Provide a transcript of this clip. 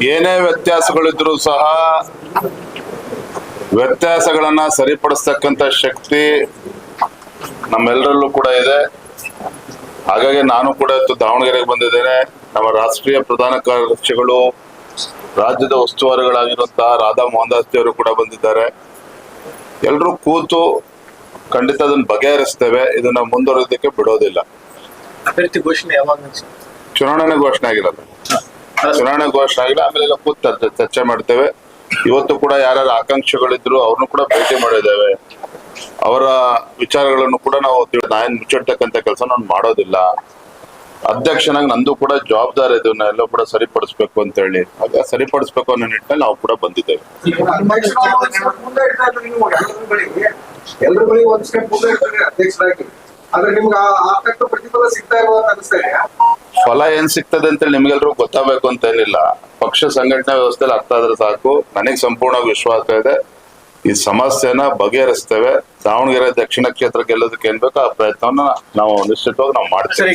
ಏನೇ ವ್ಯತ್ಯಾಸಗಳಿದ್ರು ಸಹ ವ್ಯತ್ಯಾಸಗಳನ್ನ ಸರಿಪಡಿಸ್ತಕ್ಕಂಥ ಶಕ್ತಿ ನಮ್ಮೆಲ್ಲರಲ್ಲೂ ಕೂಡ ಇದೆ. ಹಾಗಾಗಿ ನಾನು ಕೂಡ ಇವತ್ತು ದಾವಣಗೆರೆಗೆ ಬಂದಿದ್ದೇನೆ. ನಮ್ಮ ರಾಷ್ಟ್ರೀಯ ಪ್ರಧಾನ ಕಾರ್ಯದರ್ಶಿಗಳು, ರಾಜ್ಯದ ಉಸ್ತುವಾರಿಗಳಾಗಿರುವಂತಹ ರಾಧಾ ಮೋಹನದಾಸ್ ಅವರು ಕೂಡ ಬಂದಿದ್ದಾರೆ. ಎಲ್ಲರೂ ಕೂತು ಖಂಡಿತ ಅದನ್ನ ಬಗೆಹರಿಸ್ತೇವೆ. ಇದನ್ನ ಮುಂದುವರೆಯೋದಕ್ಕೆ ಬಿಡೋದಿಲ್ಲ. ಅಭ್ಯರ್ಥಿ ಘೋಷಣೆ ಯಾವಾಗ? ಚುನಾವಣೆ ಘೋಷಣೆ ಆಗಿರಲ್ಲ. ಚುನಾವಣೆ ಘೋಷಣೆ ಆಗಿಲ್ಲ. ಆಮೇಲೆ ಕೂತು ಚರ್ಚೆ ಮಾಡ್ತೇವೆ. ಇವತ್ತು ಕೂಡ ಯಾರ್ಯಾರು ಆಕಾಂಕ್ಷಿಗಳಿದ್ರು ಅವ್ರನ್ನು ಕೂಡ ಭೇಟಿ ಮಾಡಿದ್ದೇವೆ. ಅವರ ವಿಚಾರಗಳನ್ನು ಕೂಡ ನಾವು ನಾನು ಮುಚ್ಚಿಡ್ತಕ್ಕಂಥ ಕೆಲಸ ನಾನು ಮಾಡೋದಿಲ್ಲ. ಅಧ್ಯಕ್ಷನಾಗಿ ನಂದು ಕೂಡ ಜವಾಬ್ದಾರಿ ಇದನ್ನ ಎಲ್ಲ ಕೂಡ ಸರಿಪಡಿಸ್ಬೇಕು ಅಂತ ಹೇಳಿ, ಆಗ ಸರಿಪಡಿಸ್ಬೇಕು ಅನ್ನೋ ನಿಟ್ಟಿನಲ್ಲಿ ನಾವು ಕೂಡ ಬಂದಿದ್ದೇವೆ. ಎಲ್ಲರ ಬಳಿ ಒಂದ್ ಸ್ಟೆಪ್ ಮುಂದೆ ಇರ್ತಾರೆ ಅಧ್ಯಕ್ಷರಾಗಿ. ಆದ್ರೆ ನಿಮ್ಗೆ ಆತಕ್ಕ ಪ್ರತಿಫಲ ಸಿಗ್ತಾ ಇರುವ ಅನಿಸ್ತಾ ಇದೆಯಾ? ಫಲ ಏನ್ ಸಿಗ್ತದೆ ಅಂತ ನಿಮ್ಗೆಲ್ರಿಗೂ ಗೊತ್ತಾಗಬೇಕು ಅಂತ ಏನಿಲ್ಲ. ಪಕ್ಷ ಸಂಘಟನಾ ವ್ಯವಸ್ಥೆಯಲ್ಲಿ ಅರ್ಥ ಆದ್ರೆ ಸಾಕು. ನನಗೆ ಸಂಪೂರ್ಣ ವಿಶ್ವಾಸ ಇದೆ. ಈ ಸಮಸ್ಯೆನ ಬಗೆಹರಿಸ್ತೇವೆ. ದಾವಣಗೆರೆ ದಕ್ಷಿಣ ಕ್ಷೇತ್ರ ಗೆಲ್ಲೋದಕ್ಕೆ ಏನ್ ಬೇಕೋ ಆ ಪ್ರಯತ್ನವನ್ನ ನಾವು ನಿಶ್ಚಿತವಾಗಿ ನಾವು ಮಾಡ್ತೇವೆ.